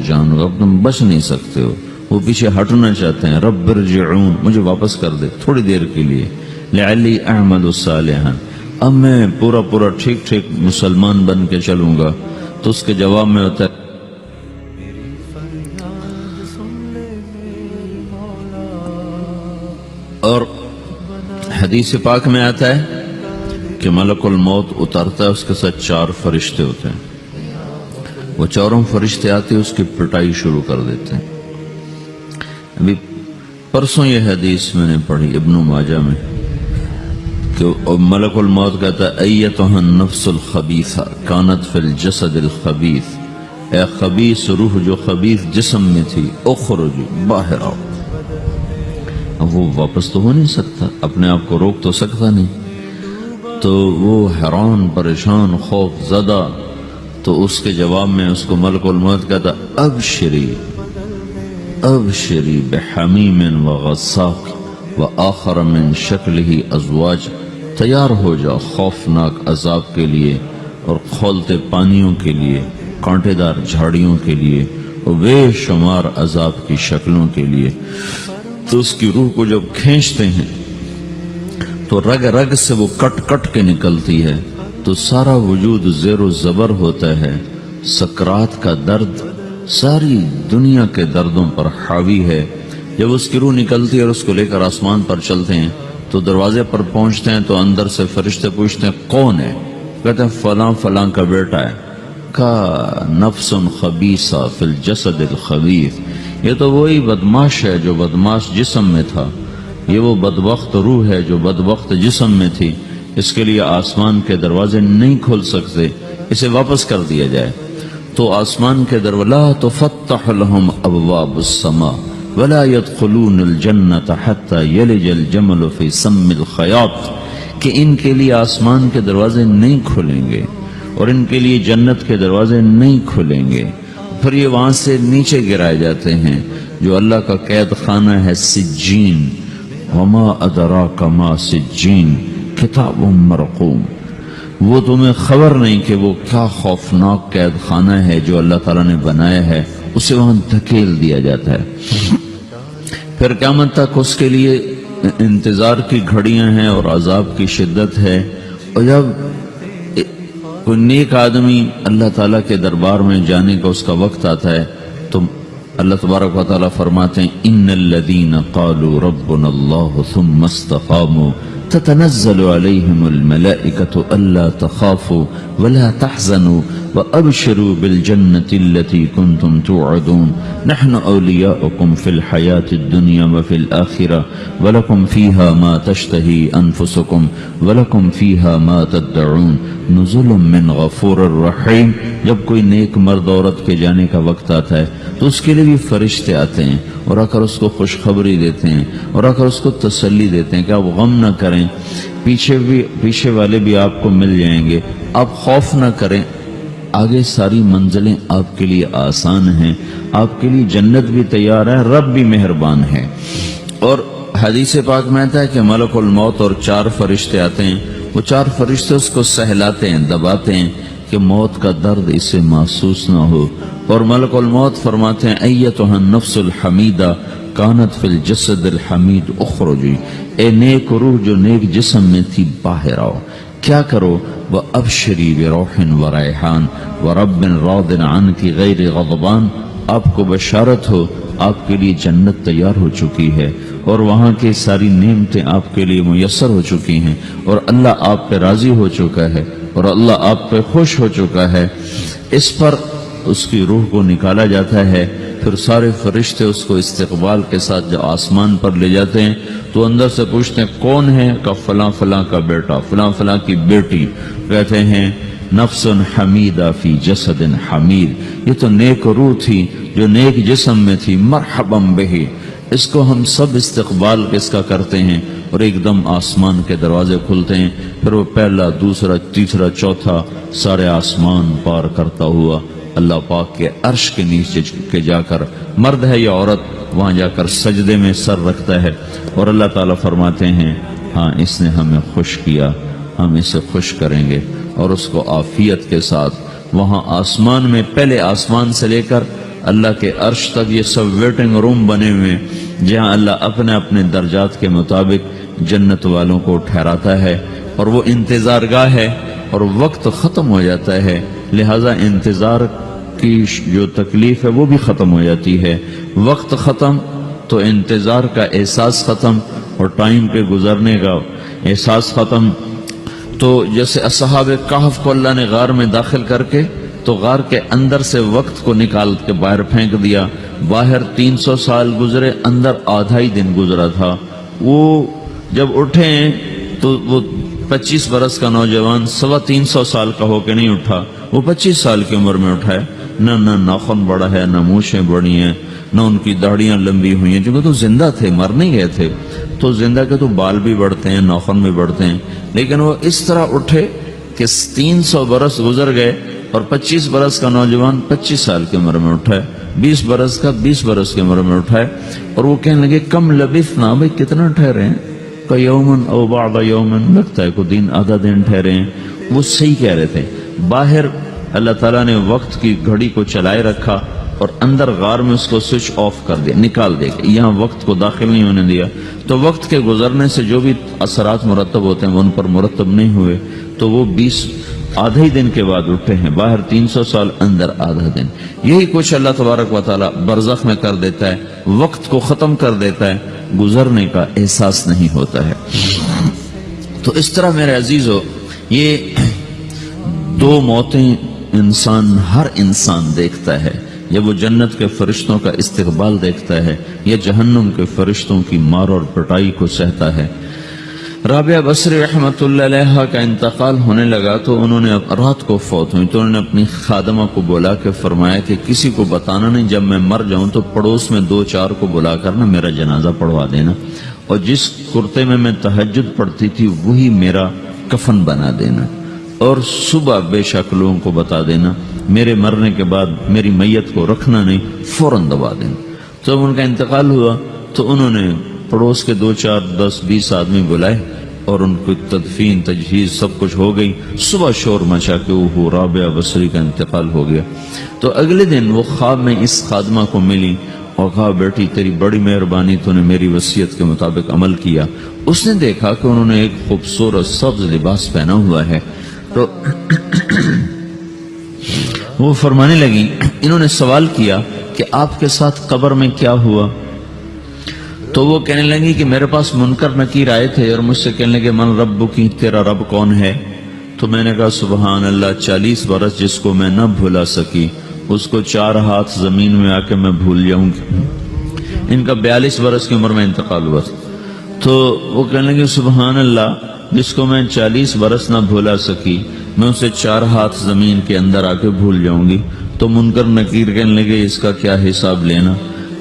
جانو، اب تم بچ نہیں سکتے ہو. وہ پیچھے ہٹنا چاہتے ہیں. رب ارجعون، مجھے واپس کر دے تھوڑی دیر کے لیے. لعلی اعمل صالحا، اب میں پورا ٹھیک مسلمان بن کے چلوں گا. تو اس کے جواب میں ہوتا ہے اور حدیث پاک میں آتا ہے کہ ملک الموت اترتا ہے، اس کے ساتھ 4 فرشتے ہوتے ہیں. وہ 4 فرشتے آتے ہیں، اس کی پٹائی شروع کر دیتے ہیں. ابھی پرسوں یہ حدیث میں نے پڑھی ابن ماجہ میں کہ ملک الموت کہتا ہے ایتها النفس الخبیثہ کانت فی الجسد الخبیث، اے خبیث روح جو خبیث جسم میں تھی، اخرج باہر آؤ. اب وہ واپس تو ہو نہیں سکتا، اپنے آپ کو روک تو سکتا نہیں. تو وہ حیران پریشان خوف زدہ. تو اس کے جواب میں اس کو ملک الموت کہتا ابشری بحمیم وغساق وآخر من شکلہ ازواج، تیار ہو جا خوفناک عذاب کے لیے اور کھولتے پانیوں کے لیے، کانٹے دار جھاڑیوں کے لیے اور بے شمار عذاب کی شکلوں کے لیے. تو اس کی روح کو جب کھینچتے ہیں تو رگ رگ سے وہ کٹ کے نکلتی ہے. تو سارا وجود زیر و زبر ہوتا ہے. سکرات کا درد ساری دنیا کے دردوں پر حاوی ہے. جب اس کی روح نکلتی ہے اور اس کو لے کر آسمان پر چلتے ہیں تو دروازے پر پہنچتے ہیں تو اندر سے فرشتے پوچھتے ہیں کون ہے؟ کہتے ہیں فلاں کا بیٹا ہے. کا نفس خبیثہ فی الجسد الخبیث، یہ تو وہی بدماش ہے جو بدماش جسم میں تھا، یہ وہ بدبخت روح ہے جو بدبخت جسم میں تھی. اس کے لیے آسمان کے دروازے نہیں کھول سکتے، اسے واپس کر دیا جائے. تو آسمان کے دروازے لا تفتح لهم ابواب السماء ولا يدخلون الجنة حتى يلج الجمل في سم الخياط، کہ ان کے لیے آسمان کے دروازے نہیں کھلیں گے اور ان کے لیے جنت کے دروازے نہیں کھلیں گے. پھر یہ وہاں سے نیچے گرائے جاتے ہیں جو اللہ کا قید خانہ ہے سجین. وما ادراک ما سجین کتاب مرقوم، وہ تمہیں خبر نہیں کہ وہ کیا خوفناک قید خانہ ہے جو اللہ تعالیٰ نے بنایا ہے. اسے وہاں دھکیل دیا جاتا ہے. پھر قیامت تک اس کے لیے انتظار کی گھڑیاں ہیں اور عذاب کی شدت ہے. اور جب کوئی نیک آدمی اللہ تعالیٰ کے دربار میں جانے کا اس کا وقت آتا ہے تو اللہ تبارک و تعالیٰ فرماتے ہیں ان الذین قالوا ربنا اللہ ثم استقاموا تتنزل علیہم الملائکۃ الا تخافوا ولا تحزنوا وابشروا بالجنة التي كنتم توعدون نحن اولیاؤکم فی الحیاة الدنیا وفی الآخرہ ولکم فیہا ما تشتہی انفسکم ولکم فیہا ما تدعون نزل من غفور الرحیم. جب کوئی نیک مرد عورت کے جانے کا وقت آتا ہے تو اس کے لیے بھی فرشتے آتے ہیں اور آ کر اس کو خوشخبری دیتے ہیں اور آ کر اس کو تسلی دیتے ہیں کہ آپ غم نہ کریں، پیچھے والے بھی آپ کو مل جائیں گے، آپ خوف نہ کریں، آگے ساری منزلیں آپ کے لیے آسان ہیں، آپ کے لیے جنت بھی تیار ہے، رب بھی مہربان ہے. اور حدیث پاک میں آتا ہے کہ ملک الموت اور 4 فرشتے آتے ہیں. وہ 4 فرشتے اس کو سہلاتے ہیں، دباتے ہیں کہ موت کا درد اسے محسوس نہ ہو. اور ملک الموت فرماتے ہیں ایتها النفس الحمیدہ کانت فی الجسد الحمید اخرجی، اے نیک روح جو نیک جسم میں تھی باہر آؤ. کیا کرو؟ وَأَبْشِرِي بِرَوْحٍ وَرَيْحَانٍ وَرَبٍّ رَاضٍ عَنْكِ غَيْرِ غَضْبَانٍ، آپ کو بشارت ہو آپ کے لیے جنت تیار ہو چکی ہے اور وہاں کی ساری نعمتیں آپ کے لیے میسر ہو چکی ہیں اور اللہ آپ پہ راضی ہو چکا ہے اور اللہ آپ پہ خوش ہو چکا ہے. اس پر اس کی روح کو نکالا جاتا ہے. پھر سارے فرشتے اس کو استقبال کے ساتھ جب آسمان پر لے جاتے ہیں تو اندر سے پوچھتے ہیں کون ہے؟ کہ فلاں کا بیٹا، فلاں کی بیٹی. کہتے ہیں نفس حمیدہ فی جسد حمید، یہ تو نیک روح تھی جو نیک جسم میں تھی، مرحبا بہ. اس کو ہم سب استقبال کس کا کرتے ہیں اور ایک دم آسمان کے دروازے کھلتے ہیں. پھر وہ پہلا، دوسرا، تیسرا، چوتھا سارے آسمان پار کرتا ہوا اللہ پاک کے عرش کے نیچے کے جا کر، مرد ہے یا عورت، وہاں جا کر سجدے میں سر رکھتا ہے اور اللہ تعالیٰ فرماتے ہیں ہاں اس نے ہمیں خوش کیا، ہم اسے خوش کریں گے. اور اس کو عافیت کے ساتھ وہاں آسمان میں، پہلے آسمان سے لے کر اللہ کے عرش تک یہ سب ویٹنگ روم بنے ہوئے جہاں اللہ اپنے اپنے درجات کے مطابق جنت والوں کو ٹھہراتا ہے، اور وہ انتظار گاہ ہے اور وقت ختم ہو جاتا ہے، لہذا انتظار کی جو تکلیف ہے وہ بھی ختم ہو جاتی ہے۔ وقت ختم تو انتظار کا احساس ختم، اور ٹائم کے گزرنے کا احساس ختم۔ تو جیسے اصحاب کہف کو اللہ نے غار میں داخل کر کے تو غار کے اندر سے وقت کو نکال کے باہر پھینک دیا، باہر 300 سال گزرے، اندر آدھا ہی دن گزرا تھا۔ وہ جب اٹھے تو وہ 25 برس کا نوجوان 325 سال کا ہو کے نہیں اٹھا، وہ 25 سال کی عمر میں اٹھا ہے۔ نہ ناخن بڑا ہے، نہ مونچھیں بڑی ہیں، نہ ان کی داڑیاں لمبی ہوئی ہیں، چونکہ تو زندہ تھے، مر نہیں گئے تھے۔ تو زندہ کے تو بال بھی بڑھتے ہیں، ناخن بھی بڑھتے ہیں، لیکن وہ اس طرح اٹھے کہ 300 برس گزر گئے اور 25 برس کا نوجوان 25 سال کی عمر میں اٹھا ہے، 20 برس کا 20 برس کی عمر میں اٹھا ہے۔ اور وہ کہنے لگے کم لبثنا، بھائی کتنا ٹھہرے ہیں، کہ یومن او بعض یومن، لگتا ہے کوئی دن آدھا دن ٹھہرے ہیں۔ وہ صحیح کہہ رہے تھے۔ باہر اللہ تعالیٰ نے وقت کی گھڑی کو چلائے رکھا اور اندر غار میں اس کو سوئچ آف کر دیا، نکال دیا، یہاں وقت کو داخل نہیں ہونے دیا۔ تو وقت کے گزرنے سے جو بھی اثرات مرتب ہوتے ہیں وہ ان پر مرتب نہیں ہوئے، تو وہ 20 آدھے ہی دن کے بعد اٹھے ہیں، باہر 300 سال، اندر آدھا دن۔ یہی کچھ اللہ تبارک و تعالیٰ برزخ میں کر دیتا ہے، وقت کو ختم کر دیتا ہے، گزرنے کا احساس نہیں ہوتا ہے۔ تو اس طرح میرے عزیزو، یہ دو موتیں ہر انسان دیکھتا ہے، یا وہ جنت کے فرشتوں کا استقبال دیکھتا ہے یا جہنم کے فرشتوں کی مار اور پٹائی کو سہتا ہے۔ رابعہ بصری رحمت اللہ علیہ کا انتقال ہونے لگا تو انہوں نے رات کو فوت ہوئی تو انہوں نے اپنی خادمہ کو بلا کے فرمایا کہ کسی کو بتانا نہیں، جب میں مر جاؤں تو پڑوس میں 2-4 کو بلا کر نا میرا جنازہ پڑھوا دینا، اور جس کرتے میں تہجد پڑھتی تھی وہی میرا کفن بنا دینا، اور صبح بے شک لوگوں کو بتا دینا، میرے مرنے کے بعد میری میت کو رکھنا نہیں، فوراً دبا دینا۔ جب ان کا انتقال ہوا تو انہوں نے پڑوس کے 2-4-10-20 آدمی بلائے اور ان کو تدفین تجہیز سب کچھ ہو گئی۔ صبح شور مچا کہ وہ رابعہ بصری کا انتقال ہو گیا۔ تو اگلے دن وہ خواب میں اس خادمہ کو ملی اور کہا بیٹی تیری بڑی مہربانی، تو نے میری وصیت کے مطابق عمل کیا۔ اس نے دیکھا کہ انہوں نے ایک خوبصورت سبز لباس پہنا ہوا ہے، تو وہ فرمانے لگی، انہوں نے سوال کیا کہ آپ کے ساتھ قبر میں کیا ہوا؟ تو وہ کہنے لگی کہ میرے پاس منکر نکیر آئے تھے اور مجھ سے کہنے لگے من رب کی، تیرا رب کون ہے؟ تو میں نے کہا سبحان اللہ، 40 برس جس کو میں نہ بھولا سکی اس کو 4 ہاتھ زمین میں آ کے میں بھول جاؤں گی۔ ان کا 42 برس کی عمر میں انتقال ہوا تھا۔ تو وہ کہنے لگے سبحان اللہ، جس کو میں 40 برس نہ بھولا سکی میں اسے 4 ہاتھ زمین کے اندر آ کے بھول جاؤں گی۔ تو منکر نکیر کہنے لگے اس کا کیا حساب لینا؟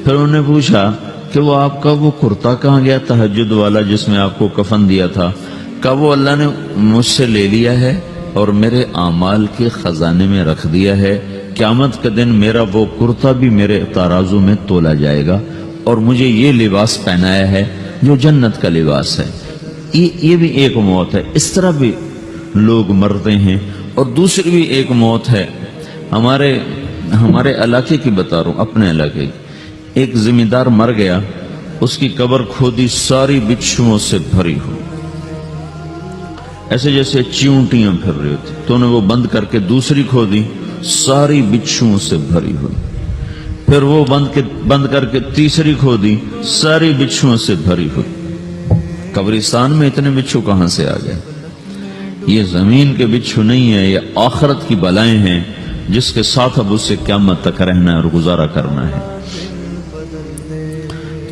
پھر انہوں نے پوچھا کہ وہ آپ کا وہ کرتا کہاں گیا تہجد والا جس میں آپ کو کفن دیا تھا؟ کہا وہ اللہ نے مجھ سے لے لیا ہے اور میرے اعمال کے خزانے میں رکھ دیا ہے، قیامت کے دن میرا وہ کرتا بھی میرے ترازو میں تولا جائے گا، اور مجھے یہ لباس پہنایا ہے جو جنت کا لباس ہے۔ یہ بھی ایک موت ہے، اس طرح بھی لوگ مرتے ہیں۔ اور دوسری بھی ایک موت ہے، ہمارے علاقے کی بتا رہا ہوں، اپنے علاقے کی۔ ایک زمیندار مر گیا، اس کی قبر کھودی، ساری بچھوؤں سے بھری ہوئی، ایسے جیسے چیونٹیاں پھر رہی ہوتی، تو انہیں وہ بند کر کے دوسری کھودی، ساری بچھوؤں سے بھری ہوئی، پھر وہ بند کر کے تیسری کھودی، ساری بچھوؤں سے بھری ہوئی۔ قبرستان میں اتنے بچھو کہاں سے آ گئے؟ یہ زمین کے بچھو نہیں ہے، یہ آخرت کی بلائیں ہیں جس کے ساتھ اب اسے قیامت تک رہنا ہے اور گزارا کرنا ہے۔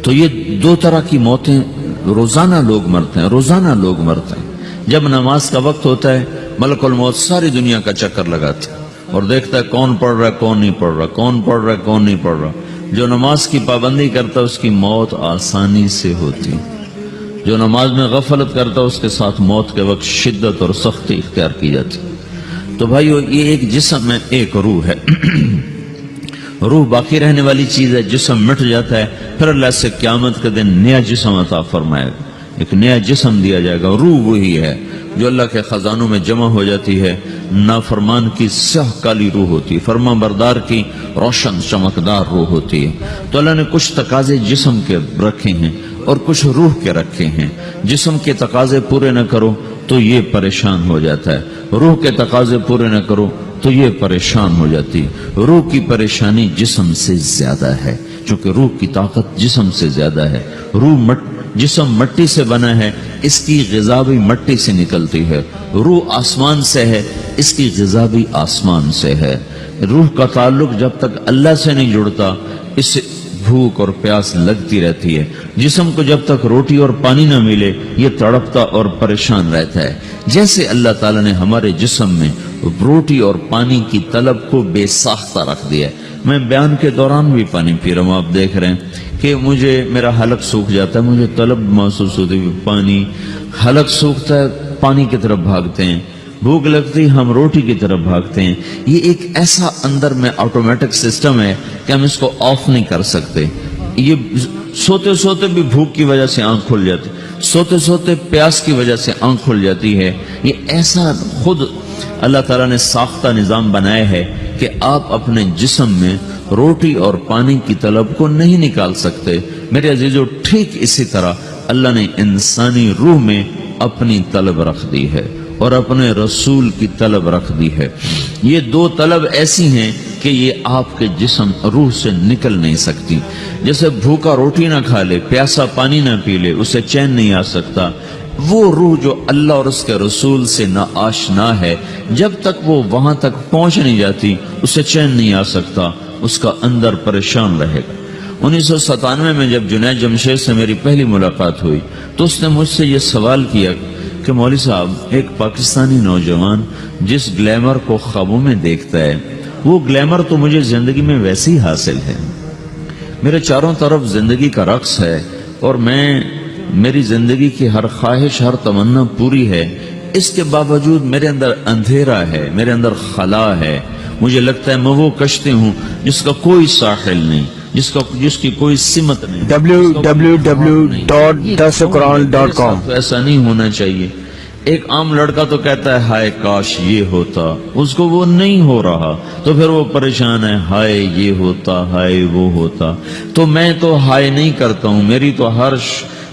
تو یہ 2 طرح کی موتیں روزانہ لوگ مرتے ہیں، روزانہ لوگ مرتے ہیں۔ جب نماز کا وقت ہوتا ہے ملک الموت ساری دنیا کا چکر لگاتا ہے اور دیکھتا ہے کون پڑھ رہا ہے کون نہیں پڑھ رہا، کون پڑھ رہا ہے کون نہیں پڑھ رہا۔ جو نماز کی پابندی کرتا ہے اس کی موت آسانی سے ہوتی، جو نماز میں غفلت کرتا ہے اس کے ساتھ موت کے وقت شدت اور سختی اختیار کی جاتی۔ تو بھائیو، یہ ایک جسم ہے، ایک روح ہے۔ روح باقی رہنے والی چیز ہے، جسم مٹ جاتا ہے، پھر اللہ سے قیامت کے دن نیا جسم عطا فرمائے گا، ایک نیا جسم دیا جائے گا۔ روح وہی ہے جو اللہ کے خزانوں میں جمع ہو جاتی ہے، نافرمان کی سیاہ کالی روح ہوتی ہے، فرما بردار کی روشن چمکدار روح ہوتی ہے۔ تو اللہ نے کچھ تقاضے جسم کے رکھے ہیں اور کچھ روح کے رکھے ہیں۔ جسم کے تقاضے پورے نہ کرو تو یہ پریشان ہو جاتا ہے، روح کے تقاضے پورے نہ کرو تو یہ پریشان ہو جاتی ہے۔ روح کی پریشانی جسم سے زیادہ ہے، چونکہ روح کی طاقت جسم سے زیادہ ہے۔ جسم مٹی سے بنا ہے، اس کی غذا بھی مٹی سے نکلتی ہے۔ روح آسمان سے ہے، اس کی غذا بھی آسمان سے ہے۔ روح کا تعلق جب تک اللہ سے نہیں جڑتا، اس سے بھوک اور پیاس لگتی رہتی ہے۔ جسم کو جب تک روٹی اور پانی نہ ملے یہ تڑپتا اور پریشان رہتا ہے۔ جیسے اللہ تعالیٰ نے ہمارے جسم میں روٹی اور پانی کی طلب کو بے ساختہ رکھ دیا ہے۔ میں بیان کے دوران بھی پانی پی رہا ہوں، آپ دیکھ رہے ہیں کہ مجھے میرا حلق سوکھ جاتا ہے، مجھے طلب محسوس ہوتی ہے پانی، حلق سوکھتا ہے پانی کی طرف بھاگتے ہیں، بھوک لگتی ہم روٹی کی طرف بھاگتے ہیں۔ یہ ایک ایسا اندر میں آٹومیٹک سسٹم ہے کہ ہم اس کو آف نہیں کر سکتے۔ یہ سوتے سوتے بھی بھوک کی وجہ سے آنکھ کھل جاتی، سوتے سوتے پیاس کی وجہ سے آنکھ کھل جاتی ہے۔ یہ ایسا خود اللہ تعالیٰ نے ساختہ نظام بنایا ہے کہ آپ اپنے جسم میں روٹی اور پانی کی طلب کو نہیں نکال سکتے۔ میرے عزیزو، ٹھیک اسی طرح اللہ نے انسانی روح میں اپنی طلب رکھ دی ہے اور اپنے رسول کی طلب رکھ دی ہے۔ یہ دو طلب ایسی ہیں کہ یہ آپ کے جسم روح سے نکل نہیں سکتی۔ جیسے بھوکا روٹی نہ کھا لے، پیاسا پانی نہ پی لے، اسے چین نہیں آ سکتا۔ وہ روح جو اللہ اور اس کے رسول سے نا آشنا ہے، جب تک وہ وہاں تک پہنچ نہیں جاتی اسے چین نہیں آ سکتا، اس کا اندر پریشان رہے گا۔ 1997 میں جب جنید جمشید سے میری پہلی ملاقات ہوئی تو اس نے مجھ سے یہ سوال کیا کہ مولوی صاحب، ایک پاکستانی نوجوان جس گلیمر کو خوابوں میں دیکھتا ہے، وہ گلیمر تو مجھے زندگی میں ویسے ہی حاصل ہے، میرے چاروں طرف زندگی کا رقص ہے اور میری زندگی کی ہر خواہش، ہر تمنا پوری ہے، اس کے باوجود میرے اندر اندھیرا ہے، میرے اندر خلا ہے۔ مجھے لگتا ہے میں وہ کشتی ہوں جس کا کوئی ساحل نہیں، جس کی کوئی سمت نہیں۔ www.dasquran.com ایسا نہیں ہونا چاہیے۔ ایک عام لڑکا تو کہتا ہے ہائے کاش یہ ہوتا، اس کو وہ نہیں ہو رہا تو پھر وہ پریشان ہے، ہائے یہ ہوتا، ہائے وہ ہوتا۔ تو میں تو ہائے نہیں کرتا ہوں، میری تو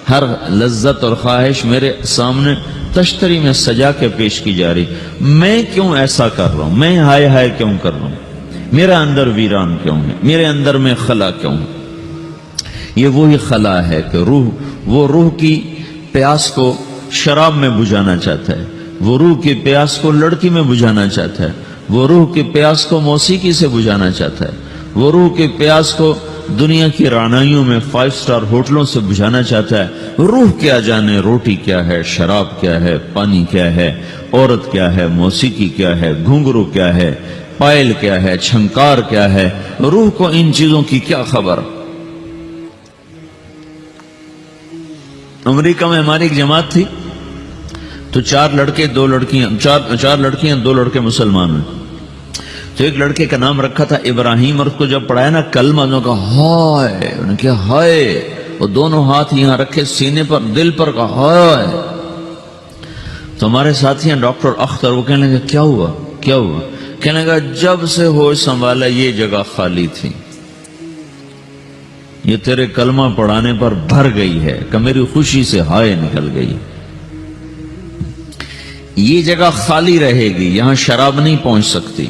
ہر لذت اور خواہش میرے سامنے تشتری میں سجا کے پیش کی جا رہی۔ میں کیوں ایسا کر رہا ہوں؟ میں ہائے ہائے کیوں کر رہا ہوں؟ میرا اندر ویران کیوں ہے؟ میرے اندر میں خلا کیوں ہے؟ یہ وہی خلا ہے کہ وہ روح کی پیاس کو شراب میں بجھانا چاہتا ہے، وہ روح کی پیاس کو لڑکی میں بجھانا چاہتا ہے، وہ روح کی پیاس کو موسیقی سے بجھانا چاہتا ہے، وہ روح کی پیاس کو دنیا کی رعنائیوں میں 5 سٹار ہوٹلوں سے بجھانا چاہتا ہے۔ روح کیا جانے روٹی کیا ہے، شراب کیا ہے، پانی کیا ہے، عورت کیا ہے، موسیقی کیا ہے، گھنگرو کیا ہے، پائل کیا ہے، چھنکار کیا ہے، روح کو ان چیزوں کی کیا خبر؟ امریکہ میں ہماری ایک جماعت تھی تو 4 لڑکے 2 لڑکیاں، 4 لڑکیاں 2 لڑکے مسلمان ہیں۔ تو ایک لڑکے کا نام رکھا تھا ابراہیم، اور اس کو جب پڑھایا نا کلمہ، انہوں نے کہا ہائے، انہوں نے کہا ہائے، اور دونوں ہاتھ یہاں رکھے سینے پر، دل پر، کہا ہائے۔ تو ہمارے ساتھی ہیں ڈاکٹر اختر، وہ کہنے لگے کیا ہوا کیا ہوا؟ کہنے لگا جب سے ہوش سنبھالا یہ جگہ خالی تھی، یہ تیرے کلمہ پڑھانے پر بھر گئی ہے کہ میری خوشی سے ہائے نکل گئی۔ یہ جگہ خالی رہے گی، یہاں شراب نہیں پہنچ سکتی،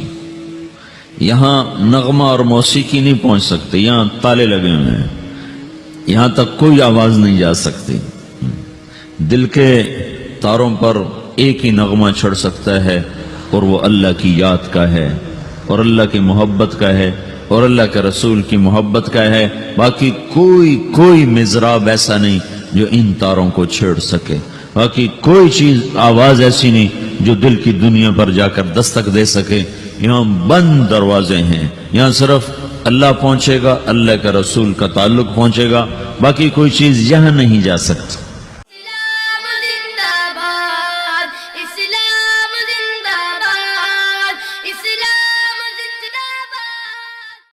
یہاں نغمہ اور موسیقی نہیں پہنچ سکتی، یہاں تالے لگے ہوئے ہیں، یہاں تک کوئی آواز نہیں جا سکتی۔ دل کے تاروں پر ایک ہی نغمہ چڑھ سکتا ہے اور وہ اللہ کی یاد کا ہے اور اللہ کی محبت کا ہے اور اللہ کے رسول کی محبت کا ہے۔ باقی کوئی مضراب ایسا نہیں جو ان تاروں کو چھیڑ سکے، باقی کوئی چیز، آواز ایسی نہیں جو دل کی دنیا پر جا کر دستک دے سکے۔ یہاں بند دروازے ہیں، یہاں صرف اللہ پہنچے گا، اللہ کے رسول کا تعلق پہنچے گا، باقی کوئی چیز یہاں نہیں جا سکتی۔